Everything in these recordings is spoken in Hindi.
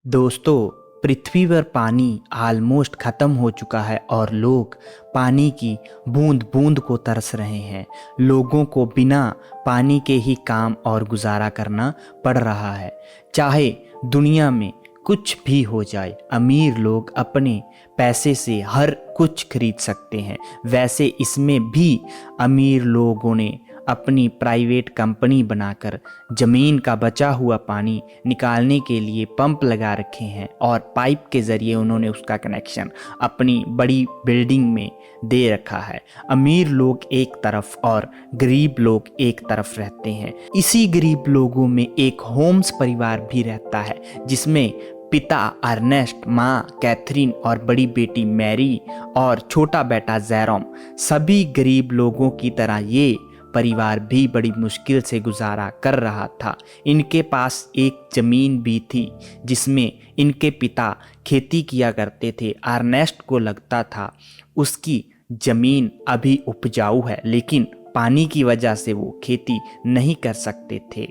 दोस्तों, पृथ्वी पर पानी ऑलमोस्ट ख़त्म हो चुका है और लोग पानी की बूंद बूंद को तरस रहे हैं। लोगों को बिना पानी के ही काम और गुजारा करना पड़ रहा है, चाहे दुनिया में कुछ भी हो जाए। अमीर लोग अपने पैसे से हर कुछ खरीद सकते हैं, वैसे इसमें भी अमीर लोगों ने अपनी प्राइवेट कंपनी बनाकर ज़मीन का बचा हुआ पानी निकालने के लिए पंप लगा रखे हैं और पाइप के ज़रिए उन्होंने उसका कनेक्शन अपनी बड़ी बिल्डिंग में दे रखा है। अमीर लोग एक तरफ और गरीब लोग एक तरफ रहते हैं। इसी गरीब लोगों में एक होम्स परिवार भी रहता है, जिसमें पिता अर्नेस्ट, माँ कैथरीन और बड़ी बेटी मैरी और छोटा बेटा जेरोम। सभी गरीब लोगों की तरह ये परिवार भी बड़ी मुश्किल से गुजारा कर रहा था। इनके पास एक ज़मीन भी थी जिसमें इनके पिता खेती किया करते थे। अर्नेस्ट को लगता था उसकी ज़मीन अभी उपजाऊ है, लेकिन पानी की वजह से वो खेती नहीं कर सकते थे।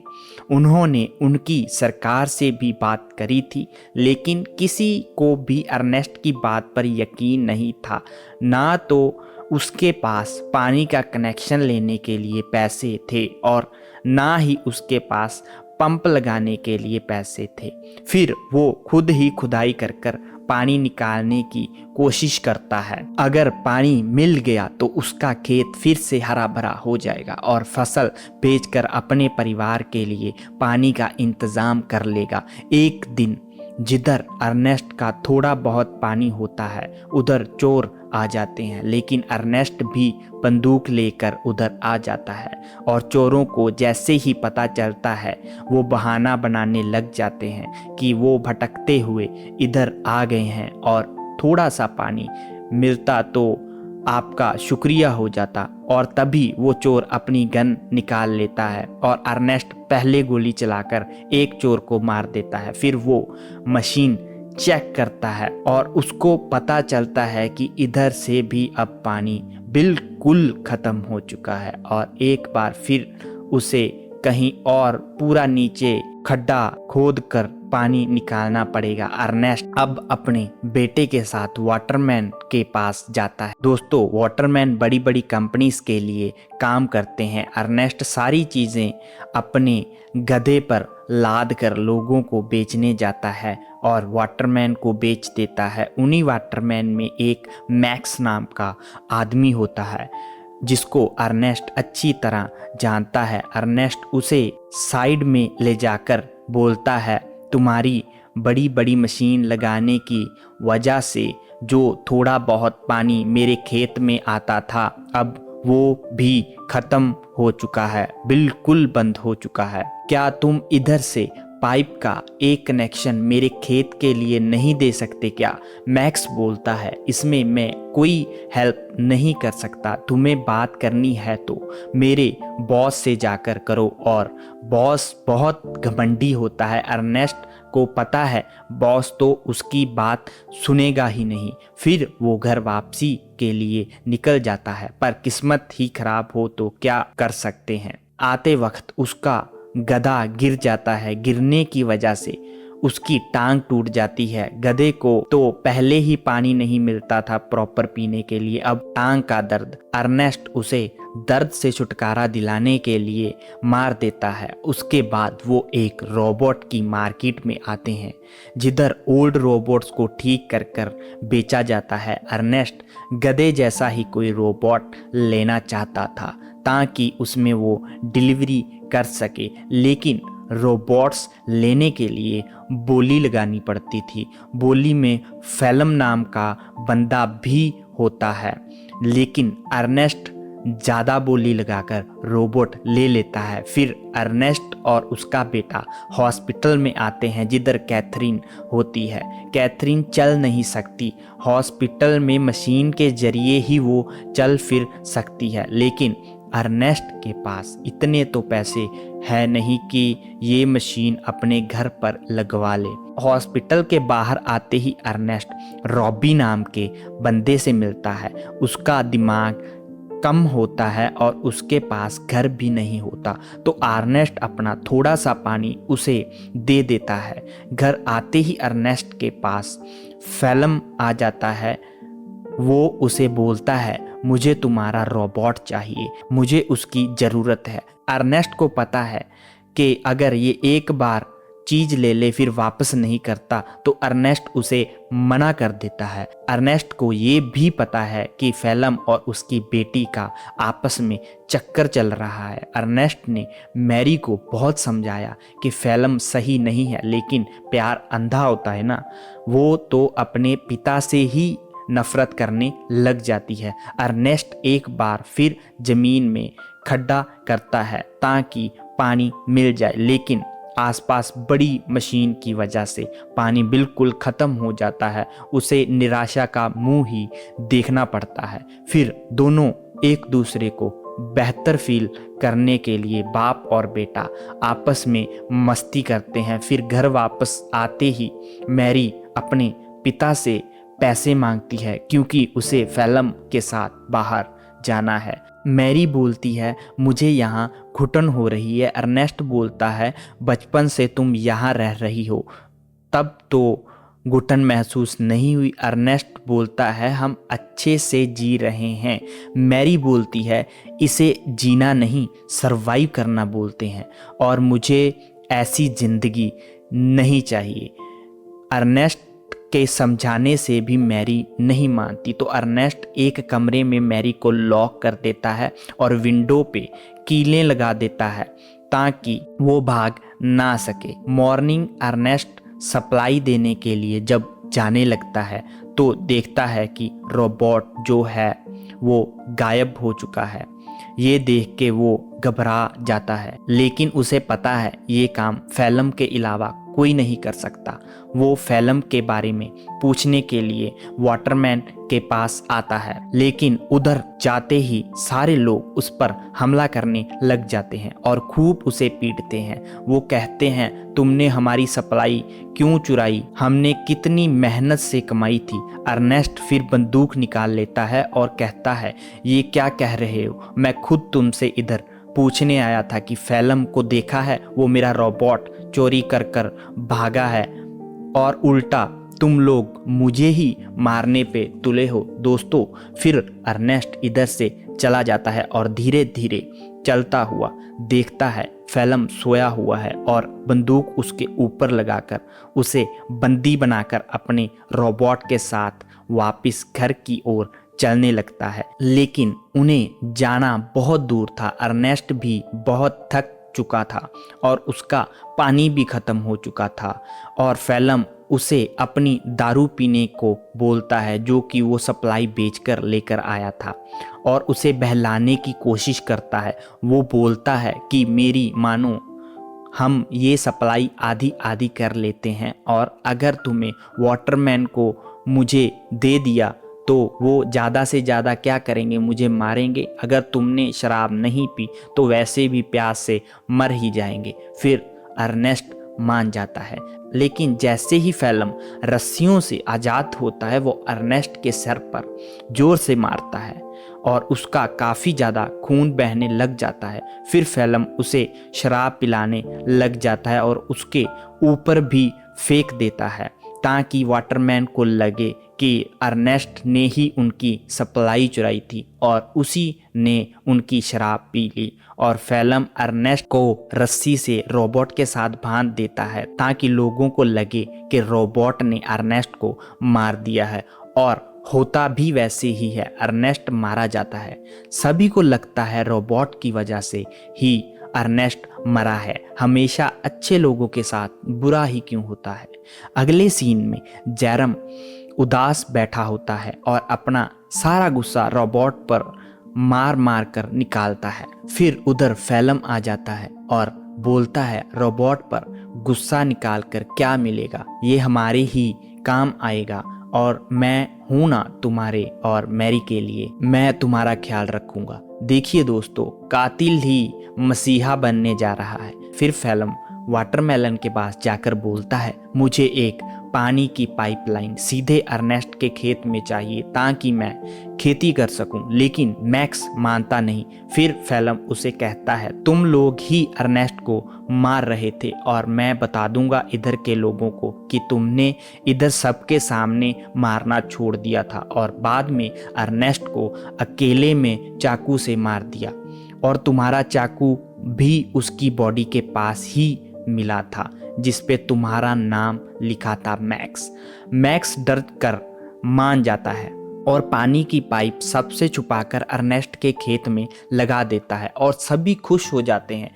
उन्होंने उनकी सरकार से भी बात करी थी, लेकिन किसी को भी अर्नेस्ट की बात पर यकीन नहीं था। ना तो उसके पास पानी का कनेक्शन लेने के लिए पैसे थे और ना ही उसके पास पंप लगाने के लिए पैसे थे। फिर वो खुद ही खुदाई कर कर पानी निकालने की कोशिश करता है। अगर पानी मिल गया तो उसका खेत फिर से हरा भरा हो जाएगा और फसल बेचकर अपने परिवार के लिए पानी का इंतज़ाम कर लेगा। एक दिन जिधर अर्नेस्ट का थोड़ा बहुत पानी होता है, उधर चोर आ जाते हैं, लेकिन अर्नेस्ट भी बंदूक लेकर उधर आ जाता है और चोरों को जैसे ही पता चलता है वो बहाना बनाने लग जाते हैं कि वो भटकते हुए इधर आ गए हैं और थोड़ा सा पानी मिलता तो आपका शुक्रिया हो जाता। और तभी वो चोर अपनी गन निकाल लेता है और अर्नेस्ट पहले गोली चलाकर एक चोर को मार देता है। फिर वो मशीन चेक करता है और उसको पता चलता है कि इधर से भी अब पानी बिल्कुल ख़त्म हो चुका है और एक बार फिर उसे कहीं और पूरा नीचे खड्डा खोद कर पानी निकालना पड़ेगा। अर्नेस्ट अब अपने बेटे के साथ वाटरमैन के पास जाता है। दोस्तों, वाटरमैन बड़ी बड़ी कंपनीज के लिए काम करते हैं। अर्नेस्ट सारी चीज़ें अपने गधे पर लाद कर लोगों को बेचने जाता है और वाटरमैन को बेच देता है। उन्हीं वाटरमैन में एक मैक्स नाम का आदमी होता है जिसको अर्नेस्ट अच्छी तरह जानता है। अर्नेस्ट उसे साइड में ले जाकर बोलता है, तुम्हारी बड़ी बड़ी मशीन लगाने की वजह से जो थोड़ा बहुत पानी मेरे खेत में आता था, अब वो भी ख़त्म हो चुका है, बिल्कुल बंद हो चुका है। क्या तुम इधर से पाइप का एक कनेक्शन मेरे खेत के लिए नहीं दे सकते क्या? मैक्स बोलता है, इसमें मैं कोई हेल्प नहीं कर सकता। तुम्हें बात करनी है तो मेरे बॉस से जाकर करो। और बॉस बहुत घमंडी होता है। अर्नेस्ट को पता है बॉस तो उसकी बात सुनेगा ही नहीं। फिर वो घर वापसी के लिए निकल जाता है, पर किस्मत ही खराब हो तो क्या कर सकते हैं। आते वक्त उसका गधा गिर जाता है। गिरने की वजह से उसकी टांग टूट जाती है। गधे को तो पहले ही पानी नहीं मिलता था प्रॉपर पीने के लिए, अब टांग का दर्द। अर्नेस्ट उसे दर्द से छुटकारा दिलाने के लिए मार देता है। उसके बाद वो एक रोबोट की मार्केट में आते हैं जिधर ओल्ड रोबोट्स को ठीक कर कर बेचा जाता है। अर्नेस्ट गधे जैसा ही कोई रोबोट लेना चाहता था ताकि उसमें वो डिलीवरी कर सके, लेकिन रोबोट्स लेने के लिए बोली लगानी पड़ती थी। बोली में फेलम नाम का बंदा भी होता है, लेकिन अर्नेस्ट ज़्यादा बोली लगाकर रोबोट ले लेता है। फिर अर्नेस्ट और उसका बेटा हॉस्पिटल में आते हैं जिधर कैथरीन होती है। कैथरीन चल नहीं सकती। हॉस्पिटल में मशीन के जरिए ही वो चल फिर सकती है, लेकिन अर्नेस्ट के पास इतने तो पैसे है नहीं कि ये मशीन अपने घर पर लगवा ले। हॉस्पिटल के बाहर आते ही अर्नेस्ट रॉबी नाम के बंदे से मिलता है। उसका दिमाग कम होता है और उसके पास घर भी नहीं होता, तो अर्नेस्ट अपना थोड़ा सा पानी उसे दे देता है। घर आते ही अर्नेस्ट के पास फेलम आ जाता है। वो उसे बोलता है, मुझे तुम्हारा रोबोट चाहिए, मुझे उसकी ज़रूरत है। अर्नेस्ट को पता है कि अगर ये एक बार चीज़ ले ले फिर वापस नहीं करता, तो अर्नेस्ट उसे मना कर देता है। अर्नेस्ट को ये भी पता है कि फेलम और उसकी बेटी का आपस में चक्कर चल रहा है। अर्नेस्ट ने मैरी को बहुत समझाया कि फेलम सही नहीं है, लेकिन प्यार अंधा होता है ना। वो तो अपने पिता से ही नफरत करने लग जाती है। अर्नेस्ट एक बार फिर जमीन में खड्डा करता है ताकि पानी मिल जाए, लेकिन आसपास बड़ी मशीन की वजह से पानी बिल्कुल ख़त्म हो जाता है। उसे निराशा का मुंह ही देखना पड़ता है। फिर दोनों एक दूसरे को बेहतर फील करने के लिए बाप और बेटा आपस में मस्ती करते हैं। फिर घर वापस आते ही मैरी अपने पिता से पैसे मांगती है क्योंकि उसे फेलम के साथ बाहर जाना है। मैरी बोलती है, मुझे यहाँ घुटन हो रही है। अर्नेस्ट बोलता है, बचपन से तुम यहाँ रह रही हो, तब तो घुटन महसूस नहीं हुई। अर्नेस्ट बोलता है, हम अच्छे से जी रहे हैं। मैरी बोलती है, इसे जीना नहीं सरवाइव करना बोलते हैं और मुझे ऐसी ज़िंदगी नहीं चाहिए। अर्नेस्ट के समझाने से भी मैरी नहीं मानती, तो अर्नेस्ट एक कमरे में मैरी को लॉक कर देता है और विंडो पे कीलें लगा देता है ताकि वो भाग ना सके। मॉर्निंग अर्नेस्ट सप्लाई देने के लिए जब जाने लगता है तो देखता है कि रोबोट जो है वो गायब हो चुका है। ये देख के वो घबरा जाता है, लेकिन उसे पता है ये काम फेलम के अलावा कोई नहीं कर सकता। वो फेलम के बारे में पूछने के लिए वाटरमैन के पास आता है, लेकिन उधर जाते ही सारे लोग उस पर हमला करने लग जाते हैं और खूब उसे पीटते हैं। वो कहते हैं, तुमने हमारी सप्लाई क्यों चुराई? हमने कितनी मेहनत से कमाई थी। अर्नेस्ट फिर बंदूक निकाल लेता है और कहता है, ये क्या कह रहे हो? मैं खुद तुमसे इधर पूछने आया था कि फेलम को देखा है, वो मेरा रोबोट चोरी कर कर भागा है और उल्टा तुम लोग मुझे ही मारने पे तुले हो। दोस्तों, फिर अर्नेस्ट इधर से चला जाता है और धीरे धीरे चलता हुआ देखता है फेलम सोया हुआ है और बंदूक उसके ऊपर लगाकर उसे बंदी बनाकर अपने रोबोट के साथ वापस घर की ओर चलने लगता है। लेकिन उन्हें जाना बहुत दूर था। अर्नेस्ट भी बहुत थक चुका था और उसका पानी भी खत्म हो चुका था और फेलम उसे अपनी दारू पीने को बोलता है जो कि वो सप्लाई बेचकर लेकर आया था और उसे बहलाने की कोशिश करता है। वो बोलता है कि मेरी मानो, हम ये सप्लाई आधी आधी कर लेते हैं और अगर तुम्हें वाटरमैन को मुझे दे दिया तो वो ज़्यादा से ज़्यादा क्या करेंगे, मुझे मारेंगे। अगर तुमने शराब नहीं पी तो वैसे भी प्यास से मर ही जाएंगे। फिर अर्नेस्ट मान जाता है, लेकिन जैसे ही फेलम रस्सियों से आज़ाद होता है वो अर्नेस्ट के सर पर जोर से मारता है और उसका काफ़ी ज़्यादा खून बहने लग जाता है। फिर फेलम उसे शराब पिलाने लग जाता है और उसके ऊपर भी फेंक देता है ताकि वाटरमैन को लगे कि अर्नेस्ट ने ही उनकी सप्लाई चुराई थी और उसी ने उनकी शराब पी ली। और फेलम अर्नेस्ट को रस्सी से रोबोट के साथ बांध देता है ताकि लोगों को लगे कि रोबोट ने अर्नेस्ट को मार दिया है, और होता भी वैसे ही है। अर्नेस्ट मारा जाता है। सभी को लगता है रोबोट की वजह से ही अर्नेस्ट मरा है। हमेशा अच्छे लोगों के साथ बुरा ही क्यों होता है। अगले सीन में जेरम उदास बैठा होता है और अपना सारा गुस्सा रोबोट पर मार मार कर निकालता है। फिर उधर फेलम आ जाता है और बोलता है, रोबोट पर गुस्सा निकाल कर क्या मिलेगा, ये हमारे ही काम आएगा और मैं हूं ना तुम्हारे और मैरी के लिए, मैं तुम्हारा ख्याल रखूंगा। देखिए दोस्तों, कातिल ही मसीहा बनने जा रहा है। फिर फेलम वाटरमेलन के पास जाकर बोलता है, मुझे एक पानी की पाइपलाइन सीधे अर्नेस्ट के खेत में चाहिए ताकि मैं खेती कर सकूं। लेकिन मैक्स मानता नहीं। फिर फेलम उसे कहता है, तुम लोग ही अर्नेस्ट को मार रहे थे और मैं बता दूंगा इधर के लोगों को कि तुमने इधर सबके सामने मारना छोड़ दिया था और बाद में अर्नेस्ट को अकेले में चाकू से मार दिया और तुम्हारा चाकू भी उसकी बॉडी के पास ही मिला था जिस पे तुम्हारा नाम लिखा था, मैक्स। मैक्स डर कर मान जाता है और पानी की पाइप सबसे छुपाकर अर्नेस्ट के खेत में लगा देता है और सभी खुश हो जाते हैं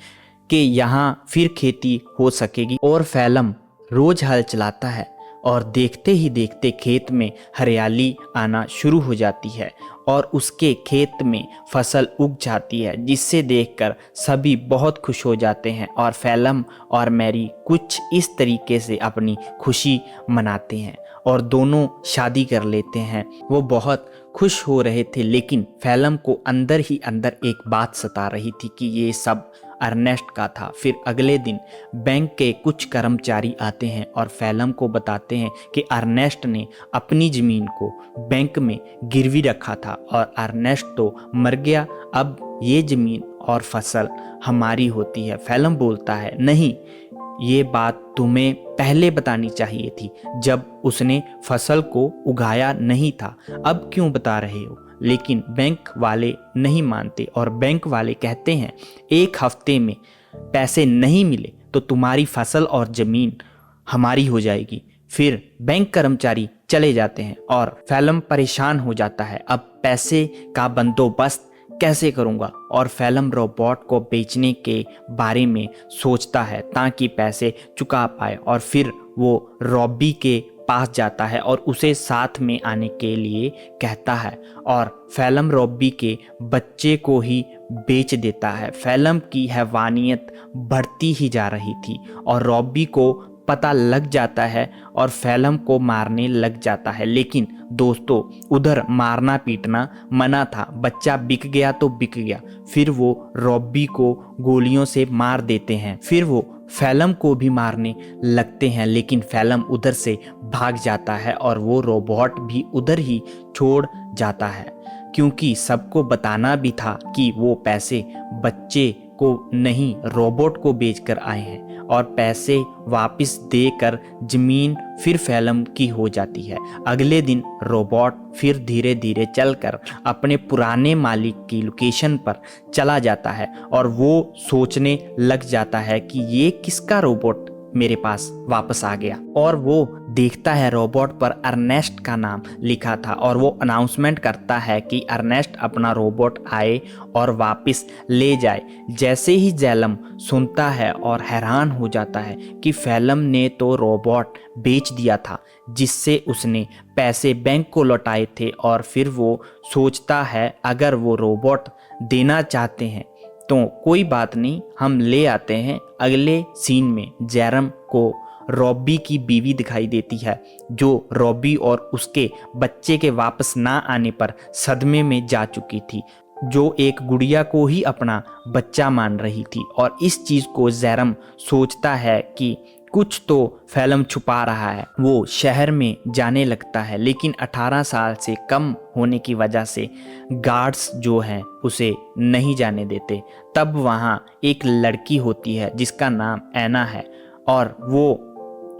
कि यहाँ फिर खेती हो सकेगी। और फेलम रोज हल चलाता है और देखते ही देखते खेत में हरियाली आना शुरू हो जाती है और उसके खेत में फसल उग जाती है, जिससे देखकर सभी बहुत खुश हो जाते हैं और फेलम और मैरी कुछ इस तरीके से अपनी खुशी मनाते हैं और दोनों शादी कर लेते हैं। वो बहुत खुश हो रहे थे, लेकिन फेलम को अंदर ही अंदर एक बात सता रही थी कि ये सब अर्नेस्ट का था। फिर अगले दिन बैंक के कुछ कर्मचारी आते हैं और फेलम को बताते हैं कि अर्नेस्ट ने अपनी ज़मीन को बैंक में गिरवी रखा था और अर्नेस्ट तो मर गया, अब ये ज़मीन और फसल हमारी होती है। फेलम बोलता है, नहीं, ये बात तुम्हें पहले बतानी चाहिए थी जब उसने फसल को उगाया नहीं था, अब क्यों बता रहे हो? लेकिन बैंक वाले नहीं मानते और बैंक वाले कहते हैं, एक हफ्ते में पैसे नहीं मिले तो तुम्हारी फसल और ज़मीन हमारी हो जाएगी। फिर बैंक कर्मचारी चले जाते हैं और फेलम परेशान हो जाता है, अब पैसे का बंदोबस्त कैसे करूंगा? और फेलम रोबोट को बेचने के बारे में सोचता है ताकि पैसे चुका पाए और फिर वो रॉबी के पास जाता है और उसे साथ में आने के लिए कहता है और फेलम रॉबी के बच्चे को ही बेच देता है। फेलम की हैवानियत बढ़ती ही जा रही थी और रॉबी को पता लग जाता है और फेलम को मारने लग जाता है। लेकिन दोस्तों, उधर मारना पीटना मना था, बच्चा बिक गया तो बिक गया। फिर वो रॉबी को गोलियों से मार देते हैं। फिर वो फेलम को भी मारने लगते हैं, लेकिन फेलम उधर से भाग जाता है और वो रोबोट भी उधर ही छोड़ जाता है, क्योंकि सबको बताना भी था कि वो पैसे बच्चे को नहीं रोबोट को बेचकर आए हैं और पैसे वापस देकर ज़मीन फिर फेलम की हो जाती है। अगले दिन रोबोट फिर धीरे धीरे चलकर अपने पुराने मालिक की लोकेशन पर चला जाता है और वो सोचने लग जाता है कि ये किसका रोबोट मेरे पास वापस आ गया। और वो देखता है रोबोट पर अर्नेस्ट का नाम लिखा था और वो अनाउंसमेंट करता है कि अर्नेस्ट अपना रोबोट आए और वापस ले जाए। जैसे ही जेलम सुनता है और हैरान हो जाता है कि फेलम ने तो रोबोट बेच दिया था जिससे उसने पैसे बैंक को लौटाए थे। और फिर वो सोचता है अगर वो रोबोट देना चाहते हैं तो कोई बात नहीं, हम ले आते हैं। अगले सीन में जेरम को रॉबी की बीवी दिखाई देती है, जो रॉबी और उसके बच्चे के वापस ना आने पर सदमे में जा चुकी थी, जो एक गुड़िया को ही अपना बच्चा मान रही थी। और इस चीज़ को जेरम सोचता है कि कुछ तो फेलम छुपा रहा है। वो शहर में जाने लगता है, लेकिन 18 साल से कम होने की वजह से गार्ड्स जो हैं उसे नहीं जाने देते। तब वहाँ एक लड़की होती है जिसका नाम ऐना है और वो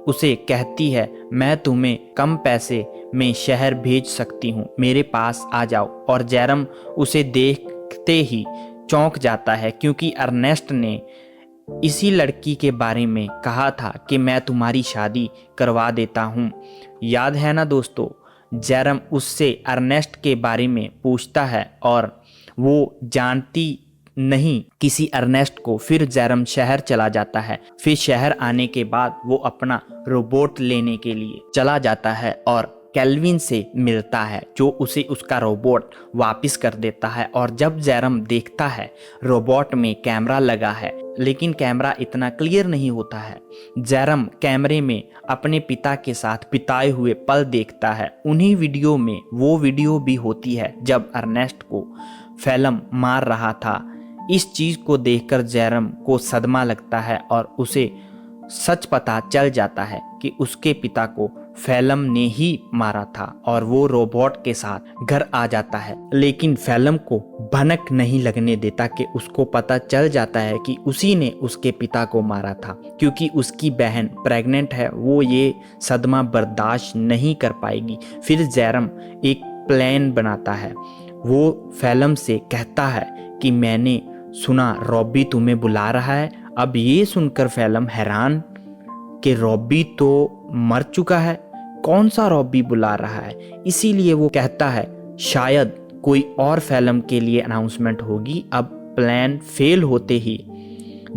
उसे कहती है, मैं तुम्हें कम पैसे में शहर भेज सकती हूँ, मेरे पास आ जाओ। और जेरम उसे देखते ही चौंक जाता है, क्योंकि अर्नेस्ट ने इसी लड़की के बारे में कहा था कि मैं तुम्हारी शादी करवा देता हूँ। याद है ना दोस्तों? जेरम उससे अर्नेस्ट के बारे में पूछता है और वो जानती नहीं किसी अर्नेस्ट को। फिर जेरम शहर चला जाता है। फिर शहर आने के बाद वो अपना रोबोट लेने के लिए चला जाता है और केल्विन से मिलता है, जो उसे उसका रोबोट वापस कर देता है। और जब जेरम देखता है रोबोट में कैमरा लगा है, लेकिन कैमरा इतना क्लियर नहीं होता है। जेरम कैमरे में अपने पिता के साथ बिताए हुए पल देखता है। उन्हीं वीडियो में वो वीडियो भी होती है जब अर्नेस्ट को फेलम मार रहा था। इस चीज़ को देखकर जेरम को सदमा लगता है और उसे सच पता चल जाता है कि उसके पिता को फैलम ने ही मारा था और वो रोबोट के साथ घर आ जाता है, लेकिन फैलम को भनक नहीं लगने देता कि उसको पता चल जाता है कि उसी ने उसके पिता को मारा था। क्योंकि उसकी बहन प्रेग्नेंट है, वो ये सदमा बर्दाश्त नहीं कर पाएगी। फिर जैरम एक प्लान बनाता है। वो फैलम से कहता है कि मैंने सुना रॉबी तुम्हें बुला रहा है। अब ये सुनकर फैलम हैरान कि रॉबी तो मर चुका है, कौन सा रॉबी बुला रहा है। इसीलिए वो कहता है शायद कोई और फैलम के लिए अनाउंसमेंट होगी। अब प्लान फेल होते ही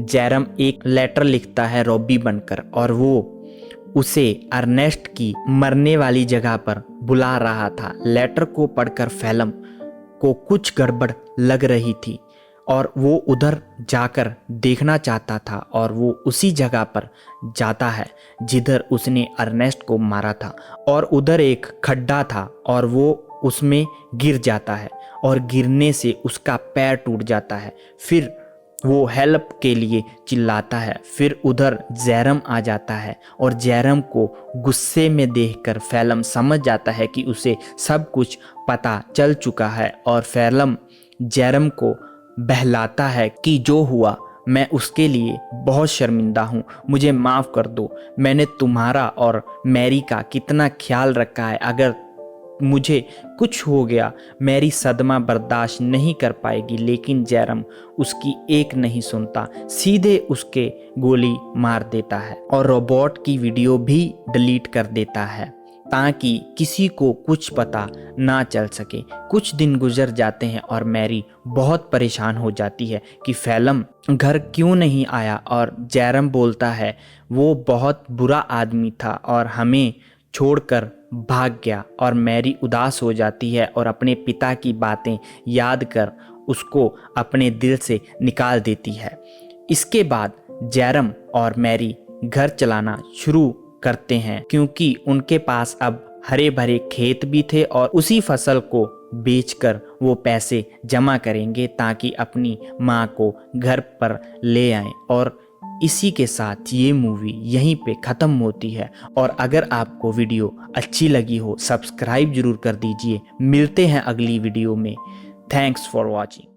जैरम एक लेटर लिखता है रॉबी बनकर, और वो उसे अर्नेस्ट की मरने वाली जगह पर बुला रहा था। लेटर को पढ़कर फैलम को कुछ गड़बड़ लग रही थी और वो उधर जाकर देखना चाहता था, और वो उसी जगह पर जाता है जिधर उसने अर्नेस्ट को मारा था। और उधर एक खड्डा था और वो उसमें गिर जाता है और गिरने से उसका पैर टूट जाता है। फिर वो हेल्प के लिए चिल्लाता है। फिर उधर जैरम आ जाता है और जैरम को गुस्से में देखकर फैलम समझ जाता है कि उसे सब कुछ पता चल चुका है, और फैलम जैरम को बहलाता है कि जो हुआ मैं उसके लिए बहुत शर्मिंदा हूँ, मुझे माफ़ कर दो। मैंने तुम्हारा और मैरी का कितना ख्याल रखा है। अगर मुझे कुछ हो गया मैरी सदमा बर्दाश्त नहीं कर पाएगी। लेकिन जैरम उसकी एक नहीं सुनता, सीधे उसके गोली मार देता है और रोबोट की वीडियो भी डिलीट कर देता है ताकि किसी को कुछ पता ना चल सके। कुछ दिन गुजर जाते हैं और मैरी बहुत परेशान हो जाती है कि फैलम घर क्यों नहीं आया, और जैरम बोलता है वो बहुत बुरा आदमी था और हमें छोड़कर भाग गया। और मैरी उदास हो जाती है और अपने पिता की बातें याद कर उसको अपने दिल से निकाल देती है। इसके बाद जैरम और मैरी घर चलाना शुरू करते हैं, क्योंकि उनके पास अब हरे भरे खेत भी थे और उसी फसल को बेचकर वो पैसे जमा करेंगे ताकि अपनी माँ को घर पर ले आएं। और इसी के साथ ये मूवी यहीं पे ख़त्म होती है। और अगर आपको वीडियो अच्छी लगी हो सब्सक्राइब जरूर कर दीजिए। मिलते हैं अगली वीडियो में। Thanks for watching.